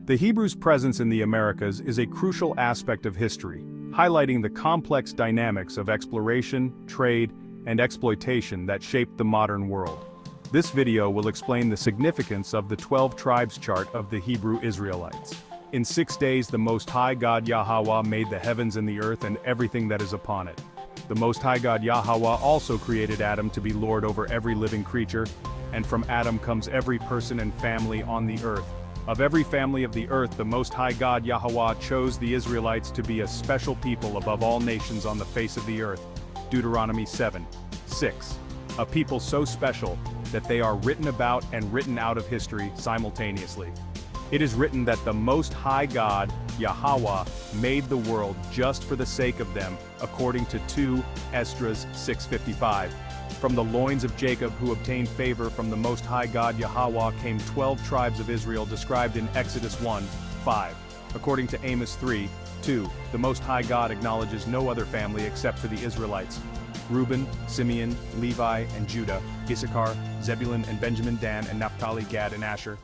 The Hebrews' presence in the Americas is a crucial aspect of history, highlighting the complex dynamics of exploration, trade, and exploitation that shaped the modern world. This video will explain the significance of the 12 tribes chart of the Hebrew Israelites. In 6 days the Most High God Yahweh made the heavens and the earth and everything that is upon it. The Most High God Yahweh also created Adam to be Lord over every living creature, and from Adam comes every person and family on the earth. Of every family of the earth the Most High God Yahweh chose the Israelites to be a special people above all nations on the face of the earth. Deuteronomy 7:6. A people so special that they are written about and written out of history simultaneously. It is written that the Most High God, Yahweh, made the world just for the sake of them, according to 2 Esdras 6:55. From the loins of Jacob who obtained favor from the Most High God Yahweh came 12 tribes of Israel described in Exodus 1:5. According to Amos 3:2, the Most High God acknowledges no other family except for the Israelites. Reuben, Simeon, Levi, and Judah, Issachar, Zebulun and Benjamin, Dan and Naphtali, Gad and Asher.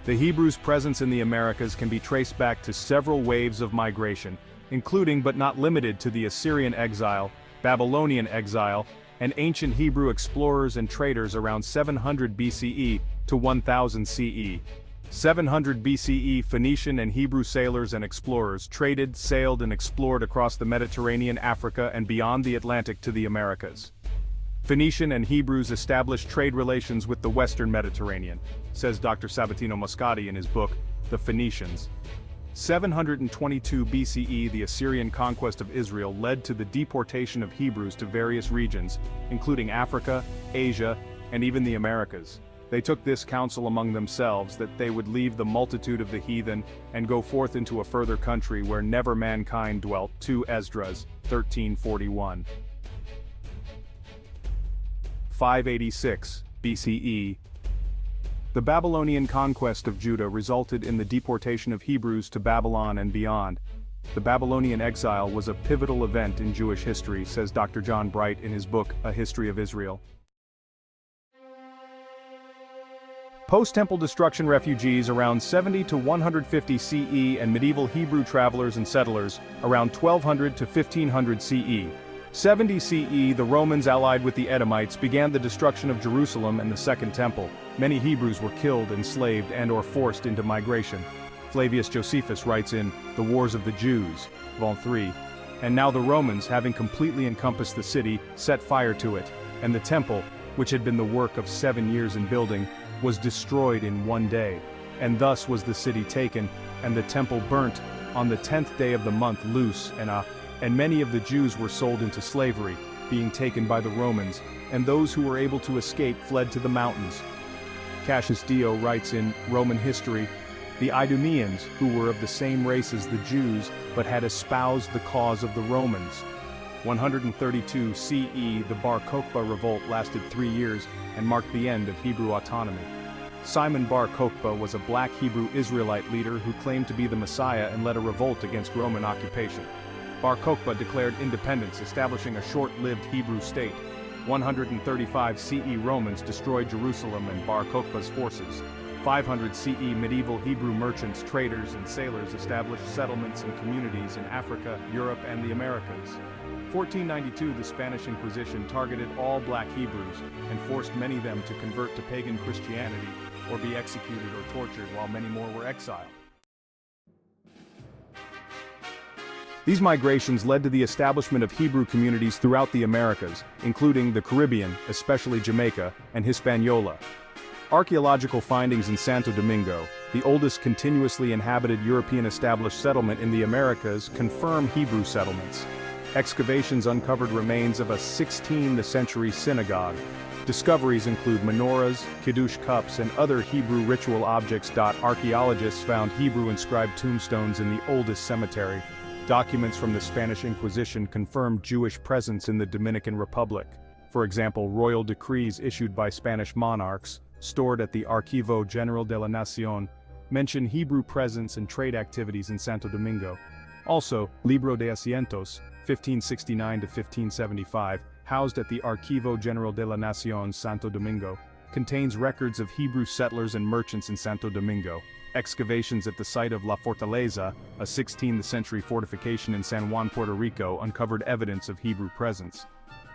The Hebrews' presence in the Americas can be traced back to several waves of migration, including but not limited to the Assyrian exile, Babylonian exile, and ancient Hebrew explorers and traders around 700 BCE to 1000 CE. 700 BCE Phoenician and Hebrew sailors and explorers traded, sailed and explored across the Mediterranean, Africa and beyond the Atlantic to the Americas. Phoenician and Hebrews established trade relations with the Western Mediterranean, says Dr. Sabatino Moscati in his book, The Phoenicians. 722 BCE the Assyrian conquest of Israel led to the deportation of Hebrews to various regions, including Africa, Asia, and even the Americas. They took this counsel among themselves that they would leave the multitude of the heathen and go forth into a further country where never mankind dwelt. 2 Esdras 13:41. 586 BCE. The Babylonian conquest of Judah resulted in the deportation of Hebrews to Babylon and beyond. The Babylonian exile was a pivotal event in Jewish history, says Dr. John Bright in his book, A History of Israel. Post-temple destruction refugees around 70 to 150 CE and medieval Hebrew travelers and settlers around 1200 to 1500 CE. 70 CE the Romans allied with the Edomites began the destruction of Jerusalem and the Second Temple. Many Hebrews were killed, enslaved and/or forced into migration. Flavius Josephus writes in The Wars of the Jews, Vol. 3, and now the Romans, having completely encompassed the city, set fire to it, and the temple, which had been the work of 7 years in building, was destroyed in 1 day, and thus was the city taken, and the temple burnt on the 10th day of the month Lus, and many of the Jews were sold into slavery, being taken by the Romans, and those who were able to escape fled to the mountains. Cassius Dio writes in Roman History, the Idumeans, who were of the same race as the Jews, but had espoused the cause of the Romans. 132 CE the Bar Kokhba revolt lasted 3 years and marked the end of Hebrew autonomy. Simon Bar Kokhba was a black Hebrew Israelite leader who claimed to be the Messiah and led a revolt against Roman occupation. Bar Kokhba declared independence, establishing a short-lived Hebrew state. 135 CE Romans destroyed Jerusalem and Bar Kokhba's forces. 500 CE medieval Hebrew merchants, traders, and sailors established settlements and communities in Africa, Europe, and the Americas. 1492 the Spanish Inquisition targeted all black Hebrews and forced many of them to convert to pagan Christianity or be executed or tortured, while many more were exiled. These migrations led to the establishment of Hebrew communities throughout the Americas, including the Caribbean, especially Jamaica, and Hispaniola. Archaeological findings in Santo Domingo, the oldest continuously inhabited European established settlement in the Americas, confirm Hebrew settlements. Excavations uncovered remains of a 16th century synagogue. Discoveries include menorahs, kiddush cups, and other Hebrew ritual objects. Archaeologists found Hebrew-inscribed tombstones in the oldest cemetery. Documents from the Spanish Inquisition confirmed Jewish presence in the Dominican Republic. For example, royal decrees issued by Spanish monarchs, stored at the Archivo General de la Nación, mention Hebrew presence and trade activities in Santo Domingo. Also, Libro de Asientos, 1569 to 1575, housed at the Archivo General de la Nación, Santo Domingo, contains records of Hebrew settlers and merchants in Santo Domingo. Excavations at the site of La Fortaleza, a 16th century fortification in San Juan, Puerto Rico, uncovered evidence of Hebrew presence.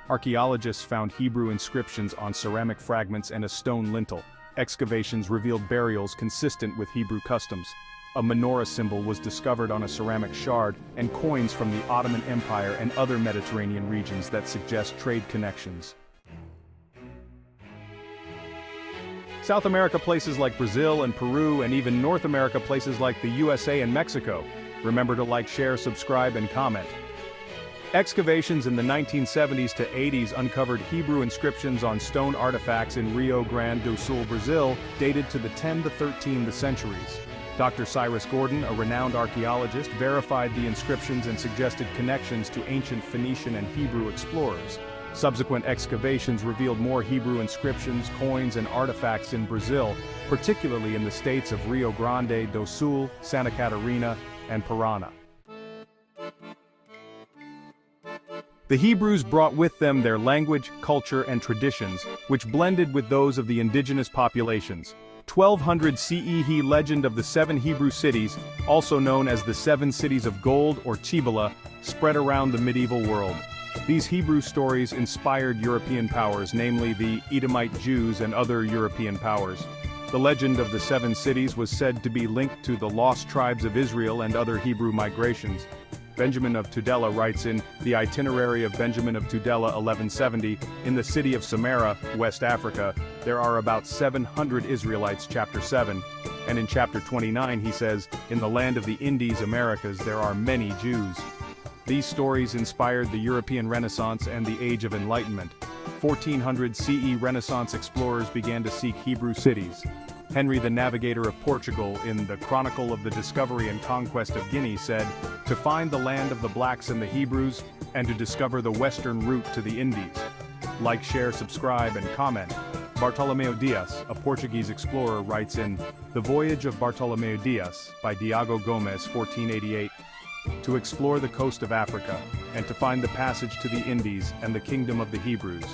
Archaeologists found Hebrew inscriptions on ceramic fragments and a stone lintel. Excavations revealed burials consistent with Hebrew customs. A menorah symbol was discovered on a ceramic shard, and coins from the Ottoman Empire and other Mediterranean regions that suggest trade connections. South America, places like Brazil and Peru, and even North America, places like the USA and Mexico. Remember to like, share, subscribe, and comment. Excavations in the 1970s to 80s uncovered Hebrew inscriptions on stone artifacts in Rio Grande do Sul, Brazil, dated to the 10th to 13th centuries. Dr. Cyrus Gordon, a renowned archaeologist, verified the inscriptions and suggested connections to ancient Phoenician and Hebrew explorers. Subsequent excavations revealed more Hebrew inscriptions, coins, and artifacts in Brazil, particularly in the states of Rio Grande do Sul, Santa Catarina, and Paraná. The Hebrews brought with them their language, culture, and traditions, which blended with those of the indigenous populations. 1200 CE legend of the 7 Hebrew cities, also known as the 7 cities of gold or Cibola, spread around the medieval world. These Hebrew stories inspired European powers, namely the Edomite Jews and other European powers. The legend of the 7 cities was said to be linked to the lost tribes of Israel and other Hebrew migrations. Benjamin of Tudela writes in The Itinerary of Benjamin of Tudela 1170, in the city of Samara, West Africa, there are about 700 Israelites, chapter 7. And in chapter 29 he says, in the land of the Indies, Americas, there are many Jews. These stories inspired the European Renaissance and the Age of Enlightenment. 1400 CE Renaissance explorers began to seek Hebrew cities. Henry the Navigator of Portugal, in the Chronicle of the Discovery and Conquest of Guinea, said, to find the land of the blacks and the Hebrews, and to discover the western route to the Indies. Like, share, subscribe, and comment. Bartolomeu Dias, a Portuguese explorer, writes in The Voyage of Bartolomeu Dias, by Diogo Gomes, 1488, to explore the coast of Africa, and to find the passage to the Indies and the kingdom of the Hebrews.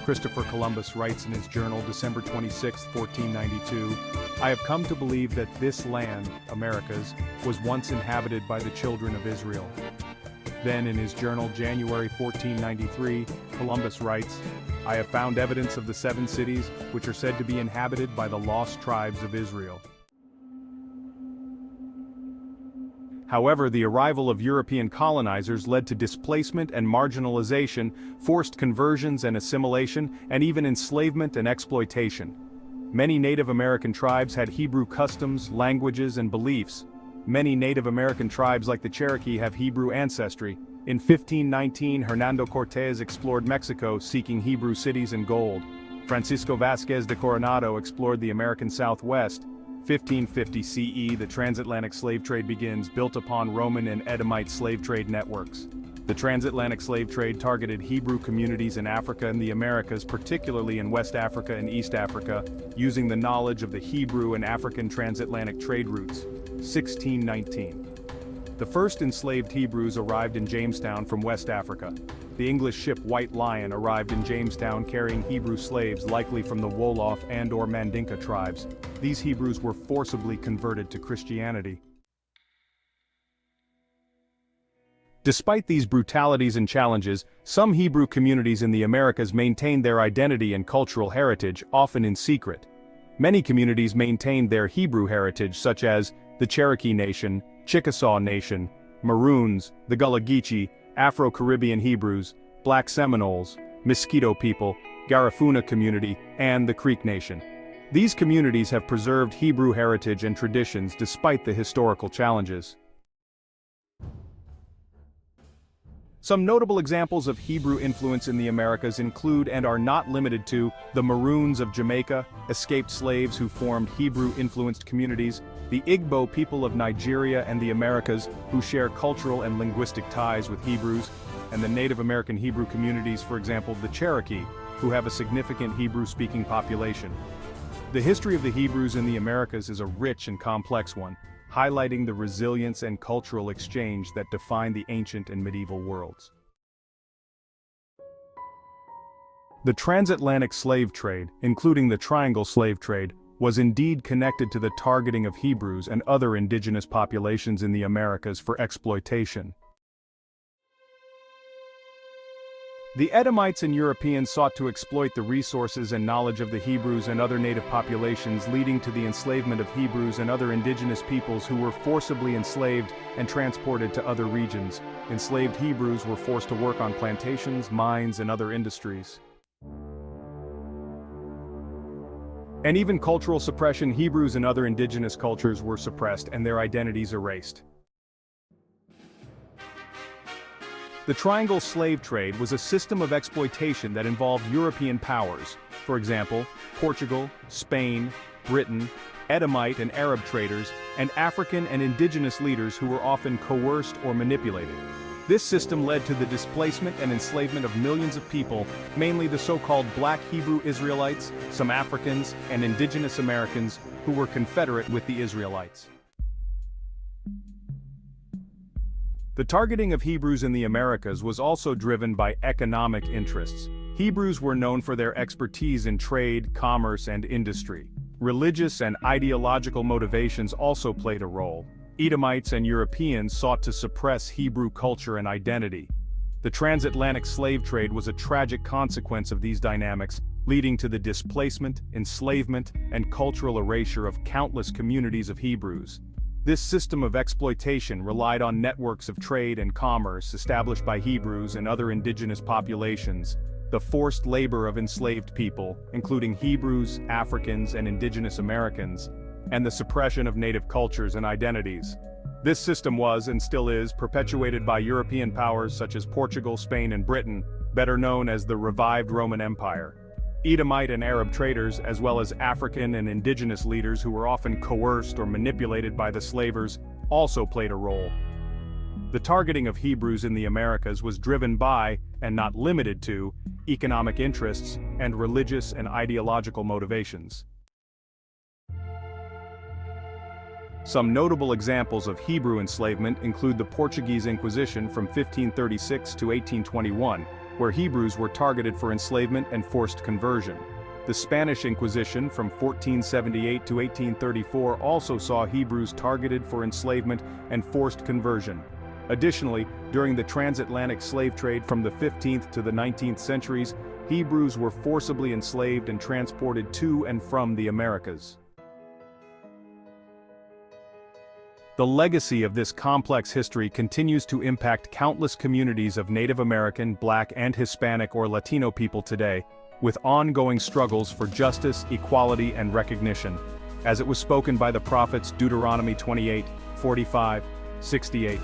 Christopher Columbus writes in his journal, December 26, 1492, I have come to believe that this land, Americas, was once inhabited by the children of Israel. Then in his journal, January 1493, Columbus writes, I have found evidence of the 7 cities, which are said to be inhabited by the lost tribes of Israel. However, the arrival of European colonizers led to displacement and marginalization, forced conversions and assimilation, and even enslavement and exploitation. Many Native American tribes had Hebrew customs, languages, and beliefs. Many Native American tribes like the Cherokee have Hebrew ancestry. In 1519, Hernando Cortés explored Mexico seeking Hebrew cities and gold. Francisco Vázquez de Coronado explored the American Southwest. 1550 CE, the transatlantic slave trade begins, built upon Roman and Edomite slave trade networks. The transatlantic slave trade targeted Hebrew communities in Africa and the Americas, particularly in West Africa and East Africa, using the knowledge of the Hebrew and African transatlantic trade routes. 1619. The first enslaved Hebrews arrived in Jamestown from West Africa. The English ship White Lion arrived in Jamestown carrying Hebrew slaves, likely from the Wolof and/or Mandinka tribes. These Hebrews were forcibly converted to Christianity. Despite these brutalities and challenges, some Hebrew communities in the Americas maintained their identity and cultural heritage, often in secret. Many communities maintained their Hebrew heritage, such as the Cherokee Nation, Chickasaw Nation, Maroons, the Gullah Geechee, Afro-Caribbean Hebrews, Black Seminoles, Mosquito People, Garifuna Community, and the Creek Nation. These communities have preserved Hebrew heritage and traditions despite the historical challenges. Some notable examples of Hebrew influence in the Americas include and are not limited to the Maroons of Jamaica, escaped slaves who formed Hebrew-influenced communities, the Igbo people of Nigeria and the Americas, who share cultural and linguistic ties with Hebrews, and the Native American Hebrew communities, for example, the Cherokee, who have a significant Hebrew-speaking population. The history of the Hebrews in the Americas is a rich and complex one, highlighting the resilience and cultural exchange that define the ancient and medieval worlds. The transatlantic slave trade, including the Triangle slave trade, was indeed connected to the targeting of Hebrews and other indigenous populations in the Americas for exploitation. The Edomites and Europeans sought to exploit the resources and knowledge of the Hebrews and other native populations, leading to the enslavement of Hebrews and other indigenous peoples who were forcibly enslaved and transported to other regions. Enslaved Hebrews were forced to work on plantations, mines, and other industries. And even cultural suppression. Hebrews and other indigenous cultures were suppressed and their identities erased. The Triangle slave trade was a system of exploitation that involved European powers, for example, Portugal, Spain, Britain, Edomite and Arab traders, and African and indigenous leaders who were often coerced or manipulated. This system led to the displacement and enslavement of millions of people, mainly the so-called Black Hebrew Israelites, some Africans, and indigenous Americans who were Confederate with the Israelites. The targeting of Hebrews in the Americas was also driven by economic interests. Hebrews were known for their expertise in trade, commerce, and industry. Religious and ideological motivations also played a role. Edomites and Europeans sought to suppress Hebrew culture and identity. The transatlantic slave trade was a tragic consequence of these dynamics, leading to the displacement, enslavement, and cultural erasure of countless communities of Hebrews. This system of exploitation relied on networks of trade and commerce established by Hebrews and other indigenous populations, the forced labor of enslaved people, including Hebrews, Africans, and indigenous Americans, and the suppression of native cultures and identities. This system was, and still is, perpetuated by European powers such as Portugal, Spain, and Britain, better known as the revived Roman Empire. Edomite and Arab traders, as well as African and indigenous leaders who were often coerced or manipulated by the slavers, also played a role. The targeting of Hebrews in the Americas was driven by, and not limited to, economic interests and religious and ideological motivations. Some notable examples of Hebrew enslavement include the Portuguese Inquisition from 1536 to 1821, where Hebrews were targeted for enslavement and forced conversion. The Spanish Inquisition from 1478 to 1834 also saw Hebrews targeted for enslavement and forced conversion. Additionally, during the transatlantic slave trade from the 15th to the 19th centuries, Hebrews were forcibly enslaved and transported to and from the Americas. The legacy of this complex history continues to impact countless communities of Native American, Black, and Hispanic or Latino people today, with ongoing struggles for justice, equality, and recognition, as it was spoken by the prophets Deuteronomy 28, 45, 68.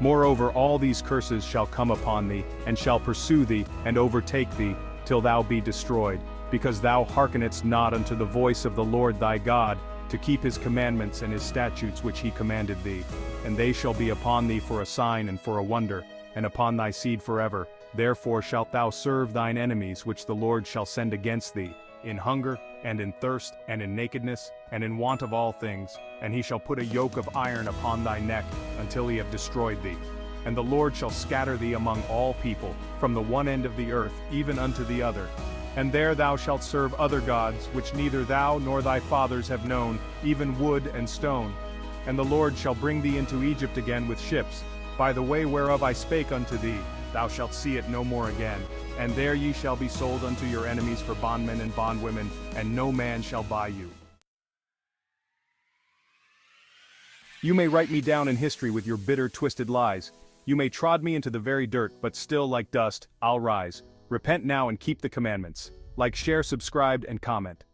Moreover, all these curses shall come upon thee, and shall pursue thee, and overtake thee, till thou be destroyed, because thou hearkenedst not unto the voice of the Lord thy God, to keep his commandments and his statutes which he commanded thee. And they shall be upon thee for a sign and for a wonder, and upon thy seed forever. Therefore shalt thou serve thine enemies which the Lord shall send against thee, in hunger, and in thirst, and in nakedness, and in want of all things. And he shall put a yoke of iron upon thy neck, until he have destroyed thee. And the Lord shall scatter thee among all people, from the one end of the earth even unto the other. And there thou shalt serve other gods, which neither thou nor thy fathers have known, even wood and stone. And the Lord shall bring thee into Egypt again with ships, by the way whereof I spake unto thee. Thou shalt see it no more again. And there ye shall be sold unto your enemies for bondmen and bondwomen, and no man shall buy you. You may write me down in history with your bitter, twisted lies. You may trod me into the very dirt, but still like dust, I'll rise. Repent now and keep the commandments. Like, share, subscribe, and comment.